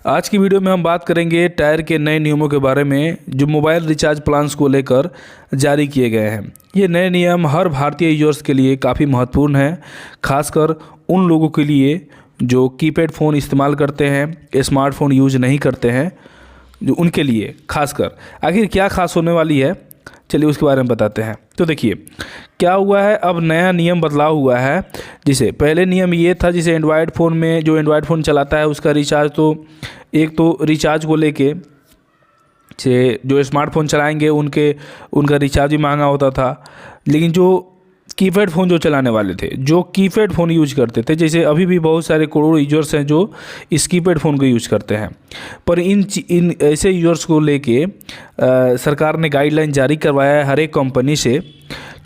आज की वीडियो में हम बात करेंगे टायर के नए नियमों के बारे में जो मोबाइल रिचार्ज प्लान्स को लेकर जारी किए गए हैं। ये नए नियम हर भारतीय यूजर्स के लिए काफ़ी महत्वपूर्ण है, खासकर उन लोगों के लिए जो कीपैड फ़ोन इस्तेमाल करते हैं, स्मार्टफोन यूज नहीं करते हैं, जो उनके लिए खासकर। आखिर क्या खास होने वाली है, चलिए उसके बारे में बताते हैं। तो देखिए क्या हुआ है, अब नया नियम बदलाव हुआ है। जिसे पहले नियम ये था, जिसे एंड्रॉयड फ़ोन में जो एंड्रॉयड फ़ोन चलाता है उसका रिचार्ज तो रिचार्ज को लेके से जो स्मार्टफोन चलाएंगे उनका रिचार्ज भी महंगा होता था। लेकिन जो कीपैड फ़ोन जो चलाने वाले थे, जो कीपैड फ़ोन यूज करते थे, जैसे अभी भी बहुत सारे करोड़ों यूजर्स हैं जो इस कीपैड फ़ोन को यूज करते हैं, पर इन ऐसे यूजर्स को लेके सरकार ने गाइडलाइन जारी करवाया है हर एक कंपनी से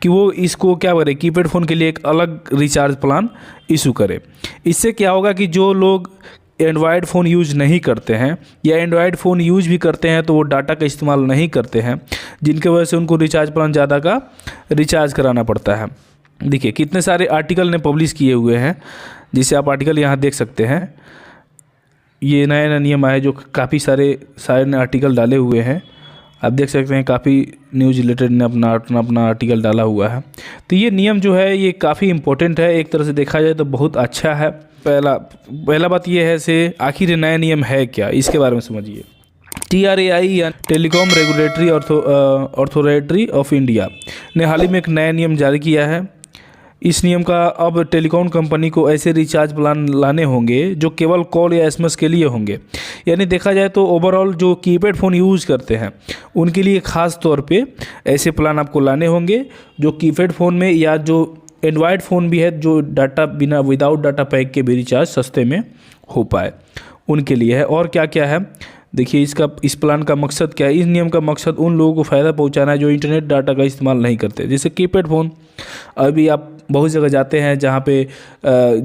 कि वो इसको क्या करे, कीपैड फ़ोन के लिए एक अलग रिचार्ज प्लान इशू करे। इससे क्या होगा कि जो लोग एंड्रॉयड फ़ोन यूज नहीं करते हैं या एंड्रॉयड फ़ोन यूज भी करते हैं तो वो डाटा का इस्तेमाल नहीं करते हैं, जिनके वजह से उनको रिचार्ज प्लान ज़्यादा का रिचार्ज कराना पड़ता है। देखिए कितने सारे आर्टिकल ने पब्लिश किए हुए हैं, जिसे आप आर्टिकल यहाँ देख सकते हैं। ये नया नया नियम आया जो काफ़ी सारे ने आर्टिकल डाले हुए हैं, आप देख सकते हैं। काफ़ी न्यूज़ रिलेटेड ने अपना आर्टिकल डाला हुआ है। तो ये नियम जो है ये काफ़ी इम्पोर्टेंट है, एक तरह से देखा जाए तो बहुत अच्छा है। पहला बात ये है से आखिर ये नया नियम है क्या, इसके बारे में समझिए। TRAI या telecom regulatory authority of India ने हाल ही में एक नया नियम जारी किया है। इस नियम का अब टेलीकॉम कंपनी को ऐसे रिचार्ज प्लान लाने होंगे जो केवल कॉल या SMS के लिए होंगे। यानी देखा जाए तो ओवरऑल जो कीपैड फ़ोन यूज़ करते हैं उनके लिए ख़ास तौर पे ऐसे प्लान आपको लाने होंगे जो कीपैड फ़ोन में या जो एंड्रॉयड फ़ोन भी है जो डाटा विदाउट डाटा पैक के भी रिचार्ज सस्ते में हो पाए, उनके लिए है। और क्या क्या है देखिए, इस प्लान का मकसद क्या है। इस नियम का मकसद उन लोगों को फ़ायदा पहुंचाना है जो इंटरनेट डाटा का इस्तेमाल नहीं करते, जैसे कीपैड फ़ोन। अभी आप बहुत जगह जाते हैं जहाँ पे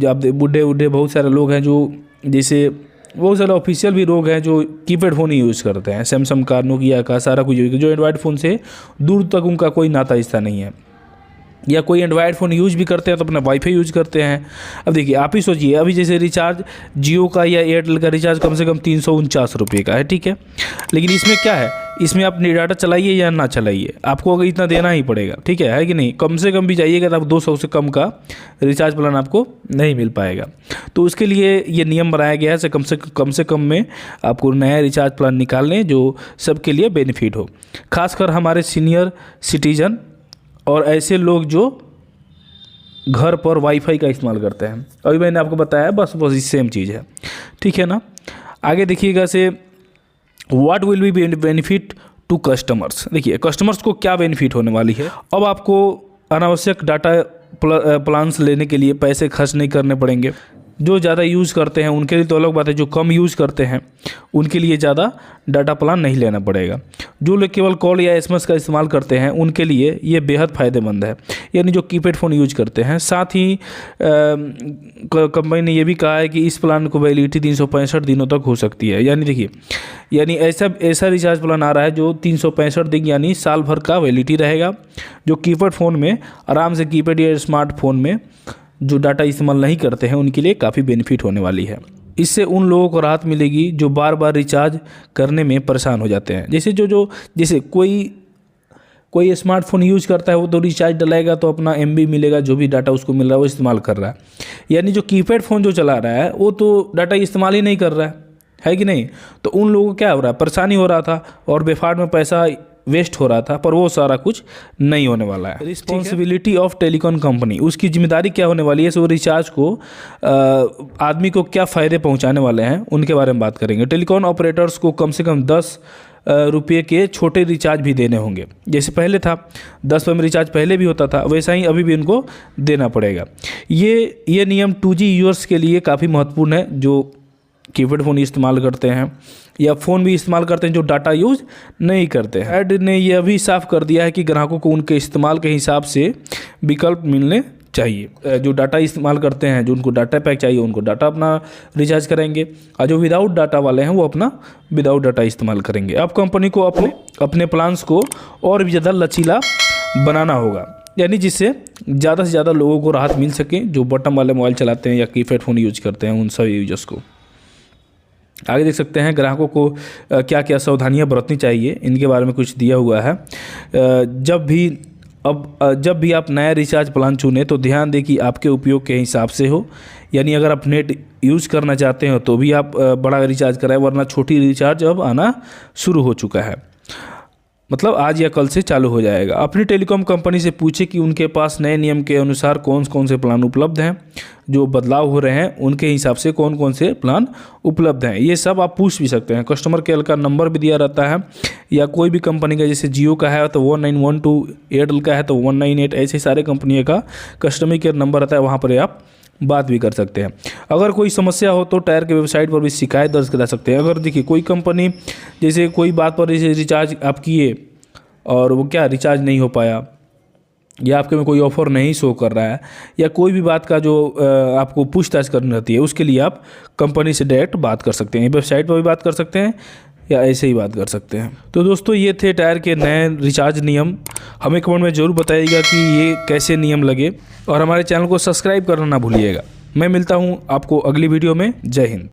आप बूढ़े बहुत सारे लोग हैं, जो जैसे बहुत सारे ऑफिशियल भी लोग हैं जो कीपैड फ़ोन ही यूज़ करते हैं, सैमसंग का, नोकिया का, सारा कुछ, जो एंड्रॉयड फ़ोन से दूर तक उनका कोई नाता रिश्ता नहीं है। या कोई एंड्रॉयड फ़ोन यूज भी करते हैं तो अपना वाईफाई यूज करते हैं। अब देखिए आप ही सोचिए, अभी जैसे रिचार्ज जियो का या एयरटेल का रिचार्ज कम से कम 349 रुपये का है, ठीक है। लेकिन इसमें क्या है, इसमें आप डाटा चलाइए या ना चलाइए, आपको अगर इतना देना ही पड़ेगा, ठीक है कि नहीं। कम से कम भी जाइएगा तो आप 200 से कम का रिचार्ज प्लान आपको नहीं मिल पाएगा। तो उसके लिए ये नियम बनाया गया है, कम से कम में आपको नया रिचार्ज प्लान निकालने जो सबके लिए बेनिफिट हो, खासकर हमारे सीनियर सिटीजन और ऐसे लोग जो घर पर वाईफाई का इस्तेमाल करते हैं। अभी मैंने आपको बताया, बस सेम चीज़ है, ठीक है ना। आगे देखिएगा से what will be benefit to customers. देखिए कस्टमर्स को क्या बेनिफिट होने वाली है। अब आपको अनावश्यक डाटा प्लान्स लेने के लिए पैसे खर्च नहीं करने पड़ेंगे। जो ज़्यादा यूज़ करते हैं उनके लिए तो अलग बात है, जो कम यूज़ करते हैं उनके लिए ज़्यादा डाटा प्लान नहीं लेना पड़ेगा। जो लोग केवल कॉल या SMS का इस्तेमाल करते हैं उनके लिए ये बेहद फ़ायदेमंद है, यानी जो कीपैड फ़ोन यूज करते हैं। साथ ही कंपनी ने ये भी कहा है कि इस प्लान को वैलिडिटी 365 दिनों तक हो सकती है। यानी देखिए, यानी ऐसा रिचार्ज प्लान आ रहा है जो 365 दिन यानी साल भर का वैलिडिटी रहेगा, जो कीपैड फ़ोन में आराम से, कीपैड या स्मार्टफोन में जो डाटा इस्तेमाल नहीं करते हैं उनके लिए काफ़ी बेनिफिट होने वाली है। इससे उन लोगों को राहत मिलेगी जो बार बार रिचार्ज करने में परेशान हो जाते हैं। जैसे जैसे कोई स्मार्टफोन यूज करता है वो तो रिचार्ज डलाएगा तो अपना MB मिलेगा, जो भी डाटा उसको मिल रहा है वो इस्तेमाल कर रहा है। यानी जो कीपैड फ़ोन जो चला रहा है वो तो डाटा इस्तेमाल ही नहीं कर रहा है कि नहीं। तो उन लोगों को क्या हो रहा है, परेशानी हो रहा था और बेफाड़ में पैसा वेस्ट हो रहा था, पर वो सारा कुछ नहीं होने वाला है। रिस्पॉन्सिबिलिटी ऑफ टेलीकॉम कंपनी, उसकी जिम्मेदारी क्या होने वाली है, सो रिचार्ज को आदमी को क्या फ़ायदे पहुंचाने वाले हैं उनके बारे में बात करेंगे। टेलीकॉम ऑपरेटर्स को कम से कम 10 रुपये के छोटे रिचार्ज भी देने होंगे। जैसे पहले था 10 में रिचार्ज पहले भी होता था, वैसा ही अभी भी उनको देना पड़ेगा। ये नियम 2G यूजर्स के लिए काफ़ी महत्वपूर्ण है, जो कीपैड फ़ोन इस्तेमाल करते हैं या फ़ोन भी इस्तेमाल करते हैं जो डाटा यूज़ नहीं करते हैं। ऐड ने यह भी साफ कर दिया है कि ग्राहकों को उनके इस्तेमाल के हिसाब से विकल्प मिलने चाहिए। जो डाटा इस्तेमाल करते हैं, जो उनको डाटा पैक चाहिए, उनको डाटा अपना रिचार्ज कराएंगे, और जो विदाउट डाटा वाले हैं वो अपना विदाउट डाटा इस्तेमाल करेंगे। अब कंपनी को अपने प्लान्स को और भी ज़्यादा लचीला बनाना होगा, यानी जिससे ज़्यादा से ज़्यादा लोगों को राहत मिल सके जो बटन वाले मोबाइल चलाते हैं या कीपैड फ़ोन यूज करते हैं, उन सभी यूजर्स को। आगे देख सकते हैं ग्राहकों को क्या क्या सावधानियां बरतनी चाहिए, इनके बारे में कुछ दिया हुआ है। जब भी आप नया रिचार्ज प्लान चुनें तो ध्यान दें कि आपके उपयोग के हिसाब से हो, यानी अगर आप नेट यूज़ करना चाहते हो तो भी आप बड़ा रिचार्ज कराएं, वरना छोटी रिचार्ज अब आना शुरू हो चुका है, मतलब आज या कल से चालू हो जाएगा। अपनी टेलीकॉम कंपनी से पूछें कि उनके पास नए नियम के अनुसार कौन कौन से प्लान उपलब्ध हैं, जो बदलाव हो रहे हैं उनके हिसाब से कौन कौन से प्लान उपलब्ध हैं, ये सब आप पूछ भी सकते हैं। कस्टमर केयर का नंबर भी दिया रहता है, या कोई भी कंपनी का, जैसे जियो का है तो 1912, एयरटेल का है तो 198, ऐसे सारे कंपनियों का कस्टमर केयर नंबर रहता है, वहाँ पर आप बात भी कर सकते हैं। अगर कोई समस्या हो तो टायर के वेबसाइट पर भी शिकायत दर्ज करा सकते हैं। अगर देखिए कोई कंपनी जैसे कोई बात पर जैसे रिचार्ज आप किए और वो क्या रिचार्ज नहीं हो पाया, या आपके में कोई ऑफ़र नहीं शो कर रहा है, या कोई भी बात का जो आपको पूछताछ करनी रहती है, उसके लिए आप कंपनी से डायरेक्ट बात कर सकते हैं। वेबसाइट पर भी बात कर सकते हैं या ऐसे ही बात कर सकते हैं। तो दोस्तों ये थे टायर के नए रिचार्ज नियम। हमें कमेंट में ज़रूर बताइएगा कि ये कैसे नियम लगे, और हमारे चैनल को सब्सक्राइब करना ना भूलिएगा। मैं मिलता हूँ आपको अगली वीडियो में। जय हिंद।